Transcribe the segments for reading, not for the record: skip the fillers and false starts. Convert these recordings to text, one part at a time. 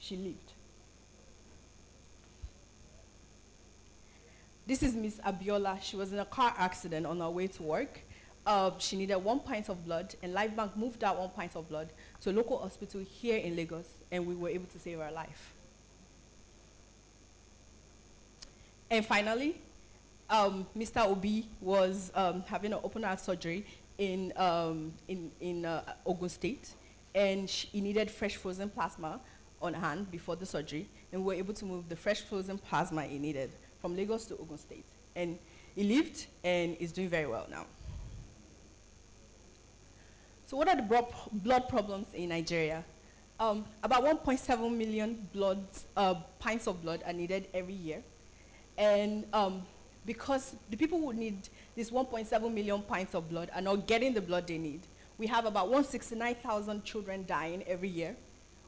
she lived. This is Miss Abiola. She was in a car accident on her way to work. She needed 1 pint of blood, and LifeBank moved that 1 pint of blood to a local hospital here in Lagos, and we were able to save her life. And finally, Mr. Obi was having an open heart surgery in Ogun State, and he needed fresh frozen plasma on hand before the surgery, and we were able to move the fresh frozen plasma he needed from Lagos to Ogun State. And he lived and is doing very well now. So what are the blood problems in Nigeria? About 1.7 million pints of blood are needed every year. And because the people who need this 1.7 million pints of blood are not getting the blood they need, we have about 169,000 children dying every year.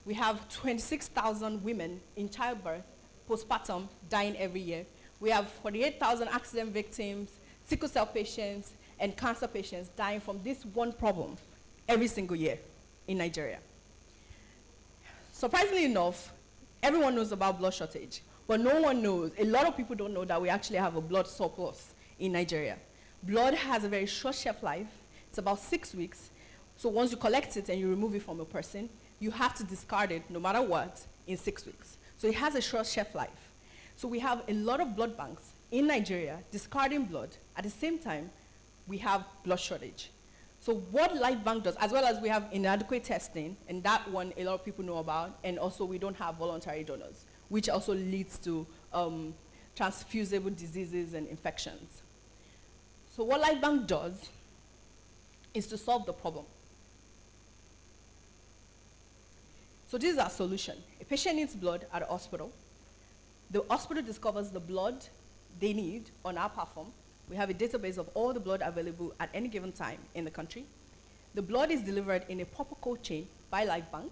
We have 26,000 women in childbirth, postpartum, dying every year. We have 48,000 accident victims, sickle cell patients, and cancer patients dying from this one problem every single year in Nigeria. Surprisingly enough, everyone knows about blood shortage, but no one knows, a lot of people don't know that we actually have a blood surplus in Nigeria. Blood has a very short shelf life. It's about 6 weeks. So once you collect it and you remove it from a person, you have to discard it no matter what in 6 weeks. So it has a short shelf life. So we have a lot of blood banks in Nigeria discarding blood. At the same time, we have blood shortage. So what LifeBank does, as well as we have inadequate testing, and that one a lot of people know about, and also we don't have voluntary donors, which also leads to transfusible diseases and infections. So what LifeBank does is to solve the problem. So this is our solution. A patient needs blood at a hospital. The hospital discovers the blood they need on our platform. We have a database of all the blood available at any given time in the country. The blood is delivered in a proper cold chain by LifeBank,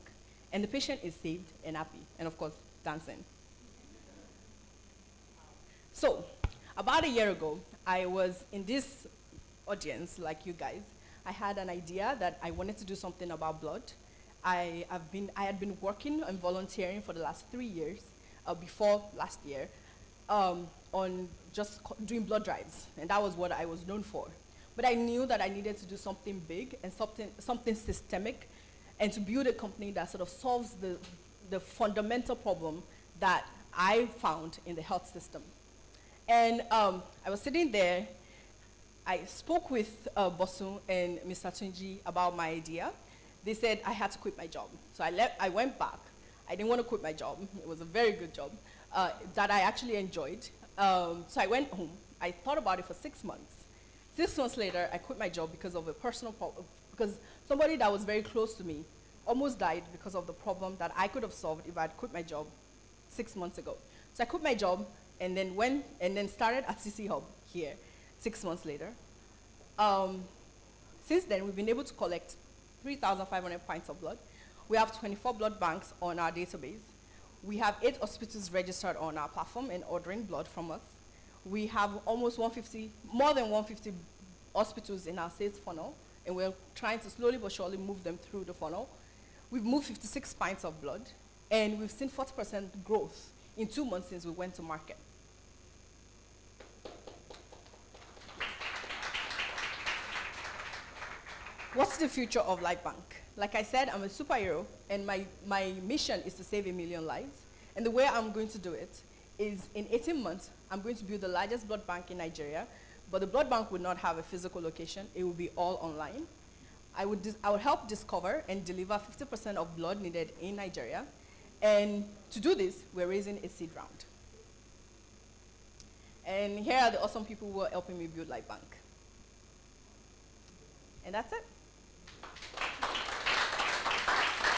and the patient is saved and happy, and of course, dancing. So, about a year ago, I was in this audience, like you guys. I had an idea that I wanted to do something about blood. I had been working and volunteering for the last 3 years, before last year, on just doing blood drives, and that was what I was known for. But I knew that I needed to do something big and something systemic, and to build a company that sort of solves the fundamental problem that I found in the health system. And I was sitting there, I spoke with Bosun and Mr. Tunji about my idea. They said I had to quit my job. So I went back. I didn't want to quit my job. It was a very good job that I actually enjoyed. So I went home. I thought about it for 6 months. 6 months later, I quit my job because of a personal problem, because somebody that was very close to me almost died because of the problem that I could have solved if I had quit my job 6 months ago. So I quit my job and then started at CC Hub here 6 months later. Since then, we've been able to collect 3,500 pints of blood. We have 24 blood banks on our database. We have 8 hospitals registered on our platform and ordering blood from us. We have more than 150 hospitals in our sales funnel, and we're trying to slowly but surely move them through the funnel. We've moved 56 pints of blood, and we've seen 40% growth in 2 months since we went to market. What's the future of LifeBank? Like I said, I'm a superhero, and my mission is to save 1 million lives. And the way I'm going to do it is in 18 months, I'm going to build the largest blood bank in Nigeria, but the blood bank would not have a physical location. It will be all online. I would help discover and deliver 50% of blood needed in Nigeria. And to do this, we're raising a seed round. And here are the awesome people who are helping me build LifeBank. And that's it.